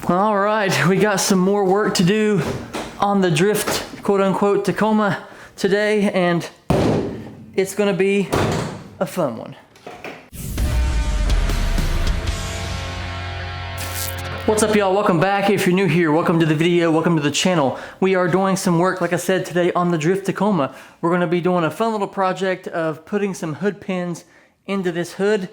All right, we got some more work to do on the drift, quote unquote, Tacoma today, and it's gonna be a fun one. What's up, y'all? Welcome back. If you're new here, welcome to the video, welcome to the channel. We are doing some work, like I said, today on the drift Tacoma. We're gonna be doing a fun little project of putting some hood pins into this hood.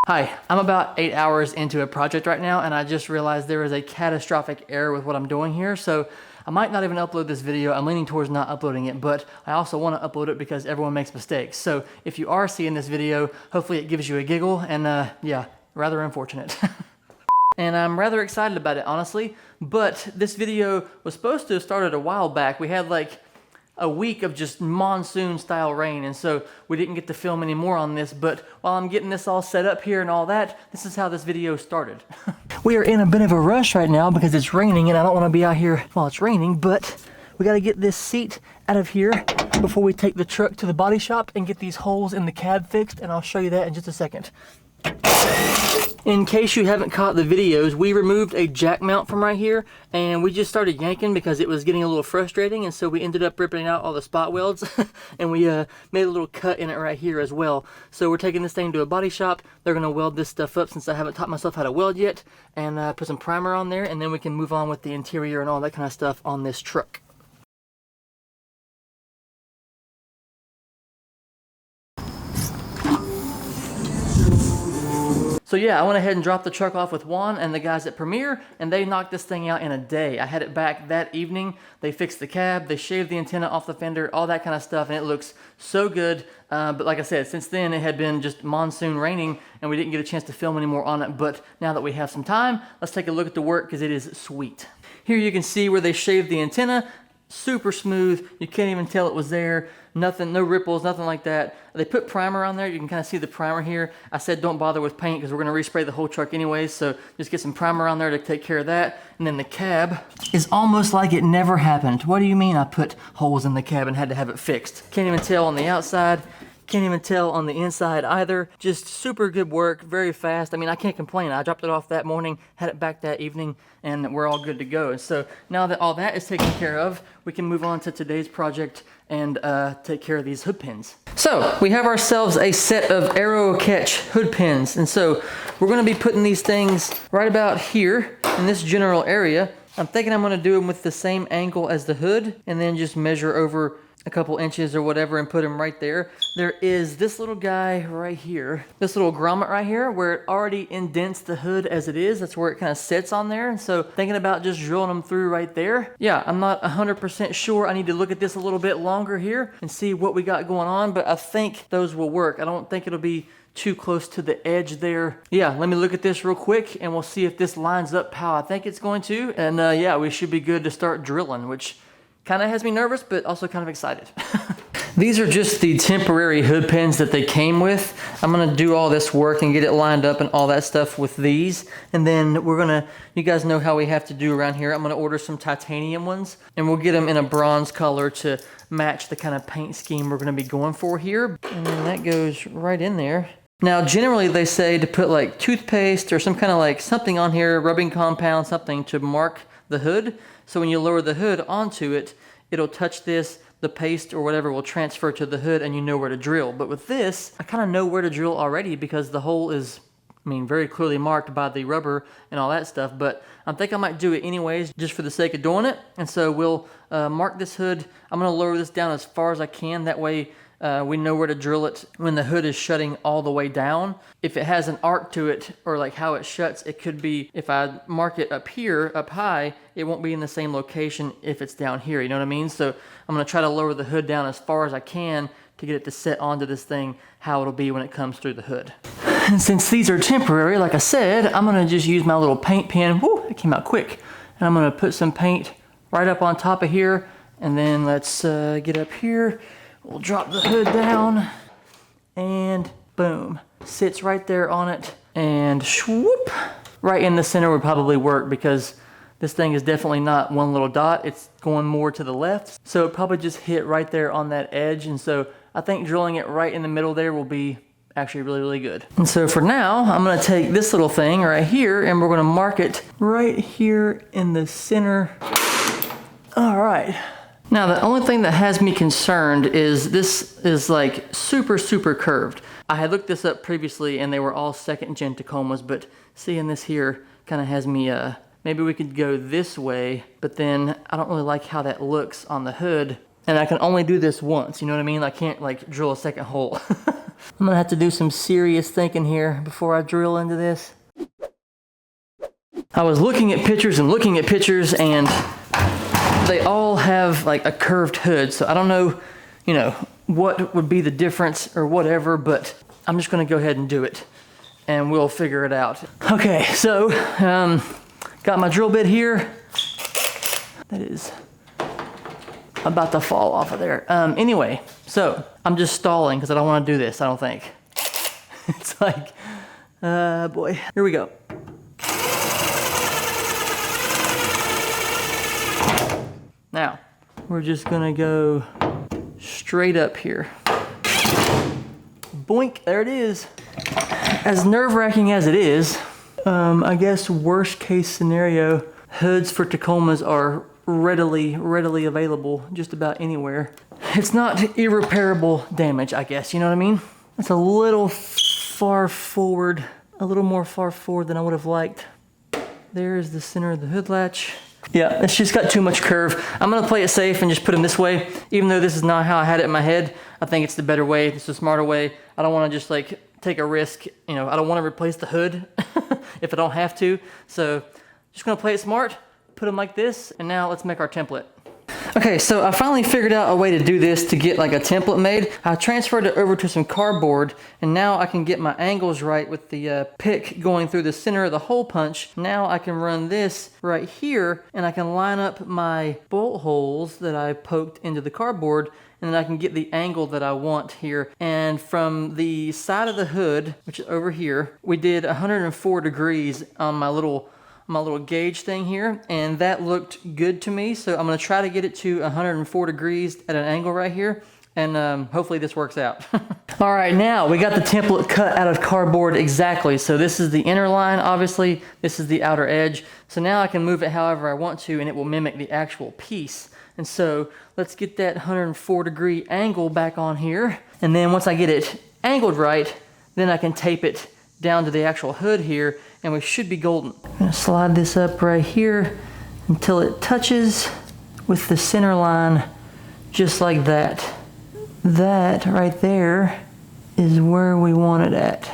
Hi, I'm about 8 hours into a project right now, and I just realized there is a catastrophic error with what I'm doing here, so I might not even upload this video. I'm leaning towards not uploading it, but I also want to upload it because everyone makes mistakes. So if you are seeing this video, hopefully it gives you a giggle, and yeah, rather unfortunate. And I'm rather excited about it, honestly, but this video was supposed to have started a while back. We had like a week of just monsoon style rain, and so we didn't get to film any more on this, but while I'm getting this all set up here and all that, this is how this video started. We are in a bit of a rush right now because it's raining and I don't want to be out here while it's raining, but we got to get this seat out of here before we take the truck to the body shop and get these holes in the cab fixed, and I'll show you that in just a second. In case you haven't caught the videos, we removed a jack mount from right here, and we just started yanking because it was getting a little frustrating, and so we ended up ripping out all the spot welds and we made a little cut in it right here as well. So we're taking this thing to a body shop. They're going to weld this stuff up since I haven't taught myself how to weld yet, and put some primer on there, and then we can move on with the interior and all that kind of stuff on this truck. So yeah, I went ahead and dropped the truck off with Juan and the guys at Premier, and they knocked this thing out in a day. I had it back that evening. They fixed the cab, they shaved the antenna off the fender, all that kind of stuff, and it looks so good. But like I said, since then it had been just monsoon raining, and we didn't get a chance to film any more on it. But now that we have some time, let's take a look at the work because it is sweet. Here you can see where they shaved the antenna. Super smooth, you can't even tell it was there. Nothing, no ripples, nothing like that. They put primer on there. You can kind of see the primer here. I said don't bother with paint because we're going to respray the whole truck anyways, so just get some primer on there to take care of that. And then the cab is almost like it never happened. What do you mean I put holes in the cab and had to have it fixed? Can't even tell on the outside. Can't even tell on the inside either. Just super good work, very fast. I mean, I can't complain. I dropped it off that morning, had it back that evening, and we're all good to go. And so now that all that is taken care of, we can move on to today's project and take care of these hood pins. So we have ourselves a set of Aerocatch hood pins. And so we're gonna be putting these things right about here in this general area. I'm thinking I'm gonna do them with the same angle as the hood and then just measure over a couple inches or whatever and put them right there. There is this little guy right here, this little grommet right here where it already indents the hood as it is. That's where it kind of sits on there. And so thinking about just drilling them through right there. Yeah, I'm not 100% sure. I need to look at this a little bit longer here and see what we got going on, but I think those will work. I don't think it'll be too close to the edge there. Yeah, let me look at this real quick and we'll see if this lines up how I think it's going to. And yeah, we should be good to start drilling, which kind of has me nervous, but also kind of excited. These are just the temporary hood pins that they came with. I'm gonna do all this work and get it lined up and all that stuff with these. And then we're gonna, you guys know how we have to do around here. I'm gonna order some titanium ones and we'll get them in a bronze color to match the kind of paint scheme we're gonna be going for here. And then that goes right in there. Now, generally they say to put like toothpaste or some kind of like something on here, rubbing compound, something to mark the hood. So when you lower the hood onto it, it'll touch this, the paste or whatever will transfer to the hood and you know where to drill. But with this, I kind of know where to drill already because the hole is, I mean, very clearly marked by the rubber and all that stuff. But I think I might do it anyways just for the sake of doing it. And so we'll mark this hood. I'm gonna lower this down as far as I can. That way we know where to drill it when the hood is shutting all the way down. If it has an arc to it or like how it shuts, it could be, if I mark it up here, up high, it won't be in the same location if it's down here, you know what I mean? So I'm gonna try to lower the hood down as far as I can to get it to set onto this thing, how it'll be when it comes through the hood. And since these are temporary, like I said, I'm gonna just use my little paint pen. Woo, it came out quick. And I'm gonna put some paint right up on top of here, and then let's get up here. We'll drop the hood down, and boom. Sits right there on it, and swoop. Right in the center would probably work because this thing is definitely not one little dot. It's going more to the left. So it probably just hit right there on that edge. And so I think drilling it right in the middle there will be actually really, really good. And so for now, I'm gonna take this little thing right here and we're gonna mark it right here in the center. All right. Now, the only thing that has me concerned is this is like super, super curved. I had looked this up previously and they were all 2nd gen Tacomas, but seeing this here kind of has me, maybe we could go this way, but then I don't really like how that looks on the hood. And I can only do this once, you know what I mean? I can't like drill a second hole. I'm gonna have to do some serious thinking here before I drill into this. I was looking at pictures and looking at pictures and they all have like a curved hood, so I don't know, you know, what would be the difference or whatever, but I'm just gonna go ahead and do it and we'll figure it out. Okay, so got my drill bit here. That is about to fall off of there. Anyway, so I'm just stalling because I don't want to do this, I don't think. It's like, boy, here we go. Now, we're just gonna go straight up here. Boink, there it is. As nerve-wracking as it is, I guess worst case scenario, hoods for Tacomas are readily available just about anywhere. It's not irreparable damage, I guess, you know what I mean? It's a little far forward, a little more far forward than I would have liked. There's the center of the hood latch. Yeah, it's just got too much curve. I'm gonna play it safe and just put them this way. Even though this is not how I had it in my head, I think it's the better way. It's the smarter way. I don't wanna just like take a risk. You know, I don't wanna replace the hood if I don't have to. So just gonna play it smart, put them like this, and now let's make our template. Okay, so I finally figured out a way to do this to get like a template made. I transferred it over to some cardboard, and now I can get my angles right with the pick going through the center of the hole punch. Now I can run this right here, and I can line up my bolt holes that I poked into the cardboard, and then I can get the angle that I want here. And from the side of the hood, which is over here, we did 104 degrees on my little gauge thing here, and that looked good to me. So I'm gonna try to get it to 104 degrees at an angle right here, and hopefully this works out. All right, now we got the template cut out of cardboard exactly. So this is the inner line, obviously. This is the outer edge. So now I can move it however I want to, and it will mimic the actual piece. And so let's get that 104 degree angle back on here. And then once I get it angled right, then I can tape it down to the actual hood here, and we should be golden. I'm gonna slide this up right here until it touches with the center line, just like that. That right there is where we want it at.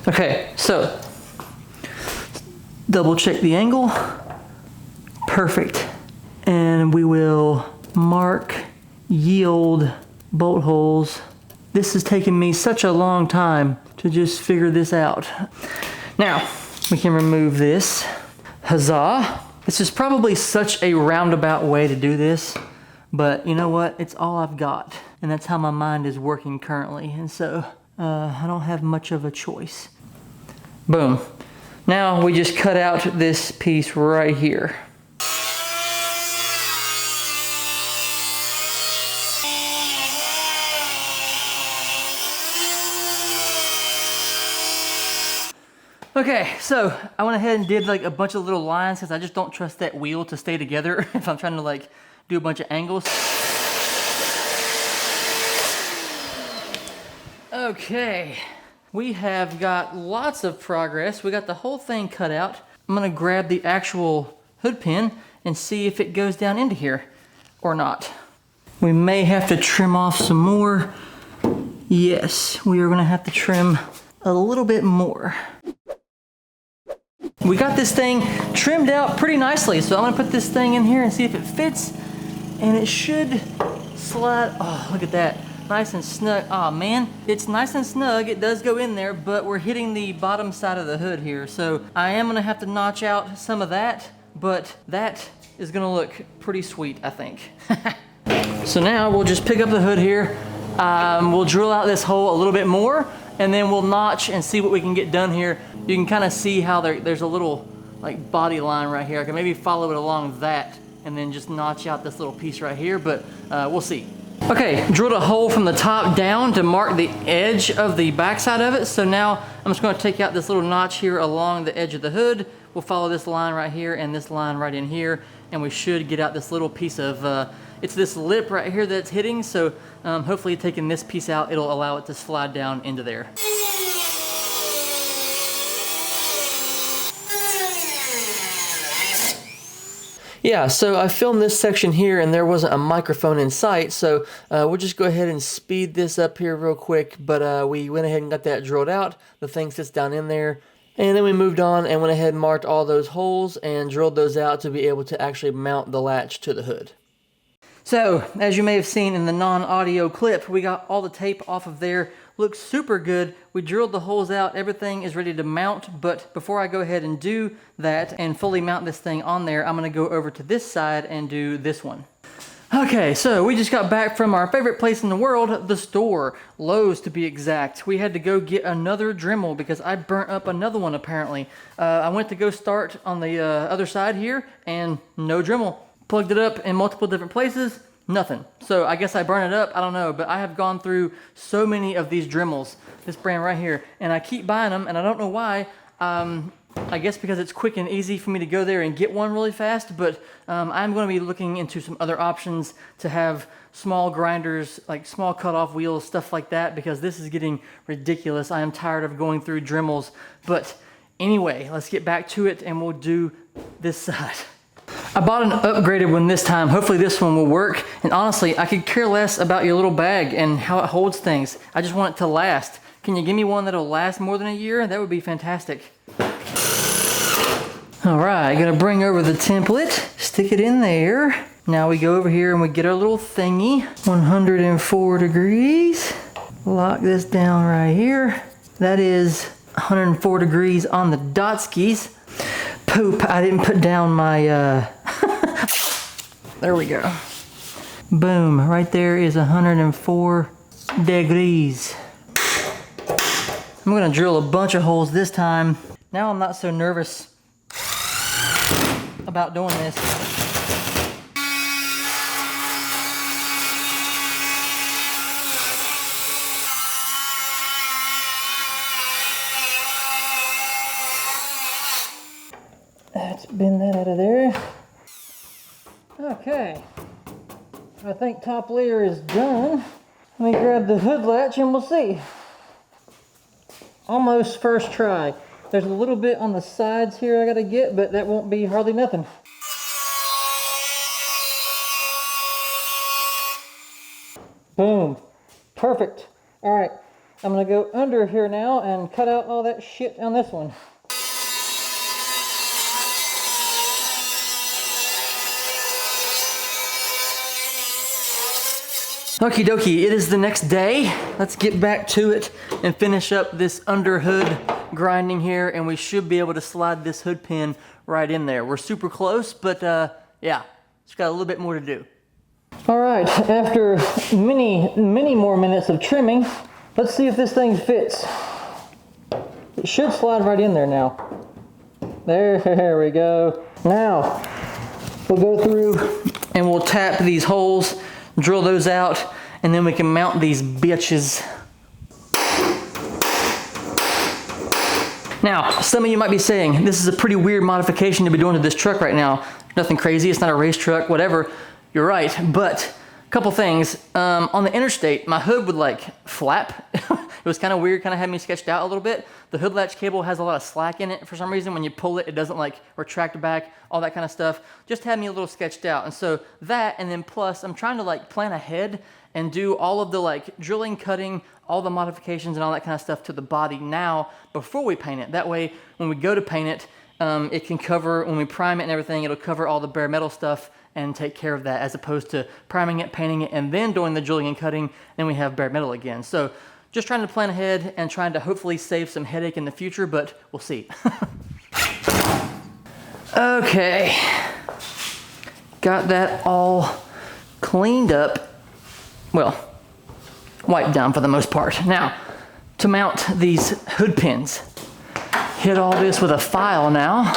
Okay, so double check the angle. Perfect. And we will mark yield bolt holes. This has taken me such a long time to just figure this out. Now, we can remove this. Huzzah! This is probably such a roundabout way to do this, but you know what? It's all I've got, and that's how my mind is working currently, and so I don't have much of a choice. Boom. Now we just cut out this piece right here. Okay, so I went ahead and did like a bunch of little lines because I just don't trust that wheel to stay together if I'm trying to like do a bunch of angles. Okay, we have got lots of progress. We got the whole thing cut out. I'm gonna grab the actual hood pin and see if it goes down into here or not. We may have to trim off some more. Yes, we are gonna have to trim a little bit more. We got this thing trimmed out pretty nicely, so I'm gonna put this thing in here and see if it fits, and it should slide. Oh, look at that, nice and snug. Oh man, it's nice and snug. It does go in there, but we're hitting the bottom side of the hood here, so I am gonna have to notch out some of that, but that is gonna look pretty sweet, I think. So now we'll just pick up the hood here. We'll drill out this hole a little bit more, and then we'll notch and see what we can get done here. You can kind of see how there's a little like body line right here. I can maybe follow it along that and then just notch out this little piece right here, but we'll see. Okay, drilled a hole from the top down to mark the edge of the backside of it. So now I'm just going to take out this little notch here along the edge of the hood. We'll follow this line right here and this line right in here, and we should get out this little piece of, it's this lip right here that's hitting. So hopefully taking this piece out, it'll allow it to slide down into there. Yeah, so I filmed this section here and there wasn't a microphone in sight, so we'll just go ahead and speed this up here real quick, but we went ahead and got that drilled out. The thing sits down in there, and then we moved on and went ahead and marked all those holes and drilled those out to be able to actually mount the latch to the hood. So, as you may have seen in the non-audio clip, we got all the tape off of there. Looks super good. We drilled the holes out. Everything is ready to mount, but before I go ahead and do that and fully mount this thing on there, I'm going to go over to this side and do this one. Okay, so we just got back from our favorite place in the world, the store, Lowe's to be exact. We had to go get another Dremel because I burnt up another one apparently. I went to go start on the other side here and no Dremel. Plugged it up in multiple different places, nothing. So I guess I burned it up, I don't know, but I have gone through so many of these Dremels, this brand right here, and I keep buying them and I don't know why. I guess because it's quick and easy for me to go there and get one really fast, but I'm going to be looking into some other options to have small grinders, like small cutoff wheels, stuff like that, because this is getting ridiculous. I am tired of going through Dremels. But anyway, let's get back to it and we'll do this side. I bought an upgraded one this time. Hopefully this one will work. And honestly, I could care less about your little bag and how it holds things. I just want it to last. Can you give me one that'll last more than a year? That would be fantastic. All right, gonna bring over the template, stick it in there. Now we go over here and we get our little thingy, 104 degrees. Lock this down right here. That is 104 degrees on the dot skis. Poop, I didn't put down my, there we go. Boom, right there is 104 degrees. I'm gonna drill a bunch of holes this time. Now I'm not so nervous about doing this. Let's bend that out of there. Okay, I think top layer is done. Let me grab the hood latch and we'll see. Almost first try. There's a little bit on the sides here I gotta get, but that won't be hardly nothing. Boom. Perfect. All right, I'm gonna go under here now and cut out all that shit on this one. Okie dokie, it is the next day. Let's get back to it and finish up this under hood grinding here, and we should be able to slide this hood pin right in there. We're super close, but yeah, it's got a little bit more to do. All right, after many more minutes of trimming, let's see if this thing fits. It should slide right in there now. There we go. Now, we'll go through and we'll tap these holes, drill those out, and then we can mount these bitches. Now, some of you might be saying, this is a pretty weird modification to be doing to this truck right now. Nothing crazy, it's not a race truck, whatever. You're right, but a couple things. On the interstate, my hood would like flap. It was kind of weird, kind of had me sketched out a little bit. The hood latch cable has a lot of slack in it for some reason. When you pull it, it doesn't like retract back, all that kind of stuff. Just had me a little sketched out. And so that, and then plus I'm trying to like plan ahead and do all of the like drilling, cutting, all the modifications and all that kind of stuff to the body now before we paint it. That way, when we go to paint it, it can cover, when we prime it and everything, it'll cover all the bare metal stuff and take care of that, as opposed to priming it, painting it, and then doing the drilling and cutting, then we have bare metal again. So just trying to plan ahead and trying to hopefully save some headache in the future, but we'll see. Okay, got that all cleaned up. Well, wiped down for the most part. Now, to mount these hood pins, hit all this with a file now.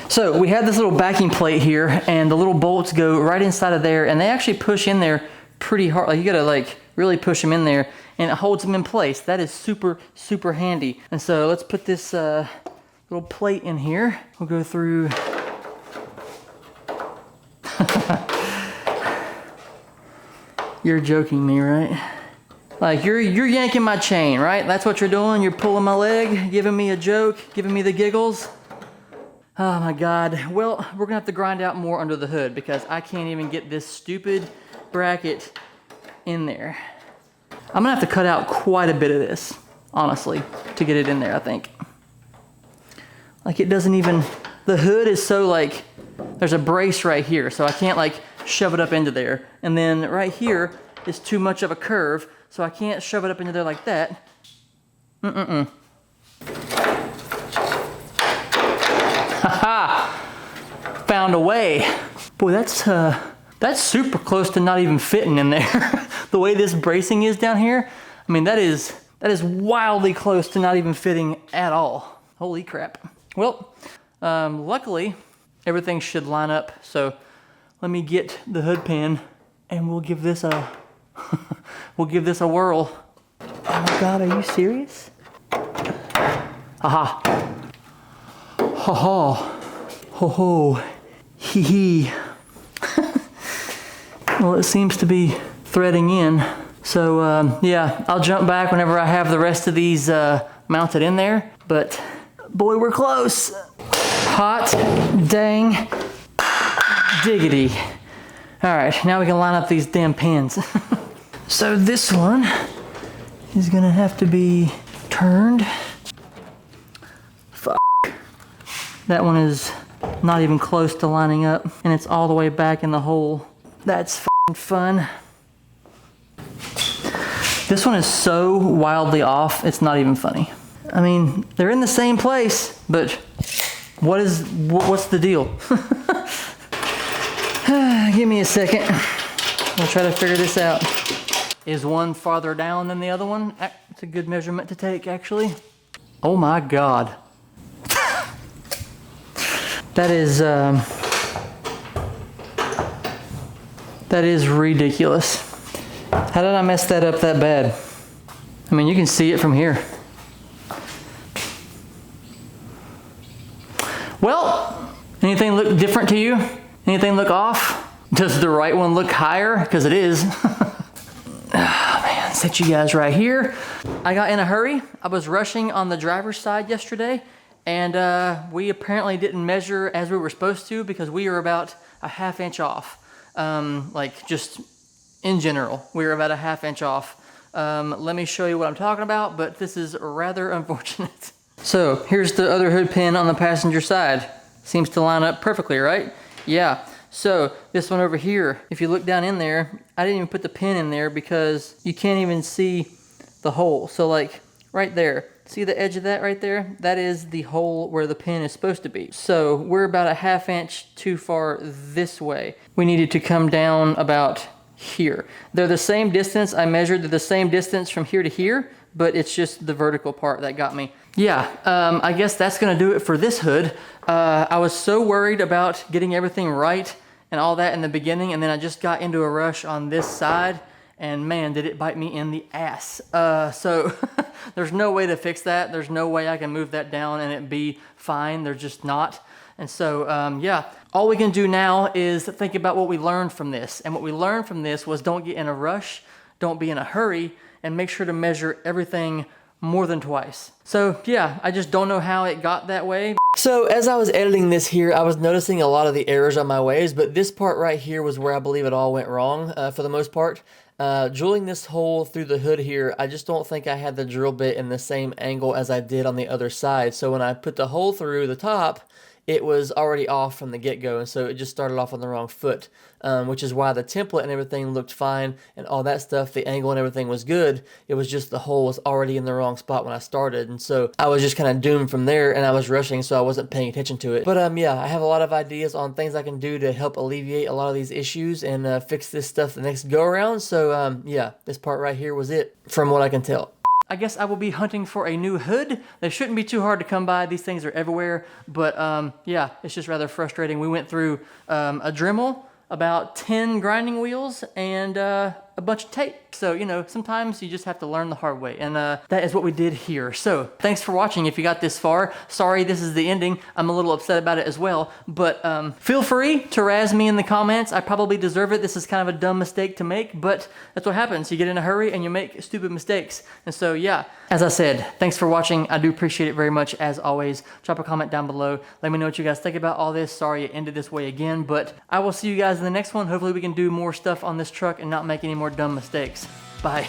So So we have this little backing plate here, and the little bolts go right inside of there, and they actually push in there pretty hard. Like you gotta like really push them in there, and it holds them in place. That is super, super handy. And so let's put this little plate in here. We'll go through. You're joking me, right? Like you're yanking my chain, right? That's what you're doing. You're pulling my leg, giving me a joke, giving me the giggles. Oh my God. Well, we're gonna have to grind out more under the hood because I can't even get this stupid bracket in there. I'm gonna have to cut out quite a bit of this, honestly, to get it in there, I think. Like it doesn't even, the hood is so like, there's a brace right here, so I can't like shove it up into there. And then right here is too much of a curve, so I can't shove it up into there like that. Haha! Found a way. Boy, that's super close to not even fitting in there. The way this bracing is down here, I mean, that is wildly close to not even fitting at all. Holy crap. Well, luckily, everything should line up, so let me get the hood pin and we'll give this a whirl. Oh my God, are you serious? Aha. Ho ho. Ho ho. Hee hee. Well, it seems to be threading in. So yeah, I'll jump back whenever I have the rest of these mounted in there, but boy, we're close. Hot dang diggity. All right, now we can line up these damn pins. So this one is gonna have to be turned. Fuck. That one is not even close to lining up, and it's all the way back in the hole. That's fun. This one is so wildly off, it's not even funny. I mean, they're in the same place, but what's the deal? Give me a second. I'll try to figure this out. Is one farther down than the other one? It's a good measurement to take, actually. Oh my God. That is ridiculous. How did I mess that up that bad? I mean, you can see it from here. Well, anything look different to you? Anything look off? Does the right one look higher? Because it is. Oh man, set you guys right here. I got in a hurry. I was rushing on the driver's side yesterday, and we apparently didn't measure as we were supposed to because we were about a ½ inch off. Like just in general, we were about a ½ inch off. Let me show you what I'm talking about, but this is rather unfortunate. So here's the other hood pin on the passenger side. Seems to line up perfectly, right? Yeah. So this one over here, if you look down in there, I didn't even put the pin in there because you can't even see the hole. So like right there, see the edge of that right there? That is the hole where the pin is supposed to be. So we're about a ½ inch too far this way. We needed to come down about here. They're the same distance. I measured the same distance from here to here, but it's just the vertical part that got me. Yeah, I guess that's gonna do it for this hood. I was so worried about getting everything right and all that in the beginning, and then I just got into a rush on this side, and man, did it bite me in the ass. So there's no way to fix that. There's no way I can move that down and it be fine. There's just not. And so, yeah, all we can do now is think about what we learned from this. And what we learned from this was don't get in a rush, don't be in a hurry, and make sure to measure everything more than twice. So yeah, I just don't know how it got that way. So as I was editing this here, I was noticing a lot of the errors on my ways, but this part right here was where I believe it all went wrong for the most part. Drilling this hole through the hood here, I just don't think I had the drill bit in the same angle as I did on the other side. So when I put the hole through the top, it was already off from the get-go, and so it just started off on the wrong foot, which is why the template and everything looked fine and all that stuff, the angle and everything was good. It was just the hole was already in the wrong spot when I started, and so I was just kind of doomed from there, and I was rushing, so I wasn't paying attention to it. But yeah, I have a lot of ideas on things I can do to help alleviate a lot of these issues and fix this stuff the next go-around, so yeah, this part right here was it, from what I can tell. I guess I will be hunting for a new hood. They shouldn't be too hard to come by. These things are everywhere. But yeah, it's just rather frustrating. We went through a Dremel, about 10 grinding wheels, and a bunch of tape. So, you know, sometimes you just have to learn the hard way. And that is what we did here. So thanks for watching if you got this far. Sorry this is the ending. I'm a little upset about it as well. But feel free to razz me in the comments. I probably deserve it. This is kind of a dumb mistake to make, but that's what happens. You get in a hurry and you make stupid mistakes. And so, yeah, as I said, thanks for watching. I do appreciate it very much, as always. Drop a comment down below. Let me know what you guys think about all this. Sorry it ended this way again, but I will see you guys in the next one. Hopefully we can do more stuff on this truck and not make any more dumb mistakes. Bye.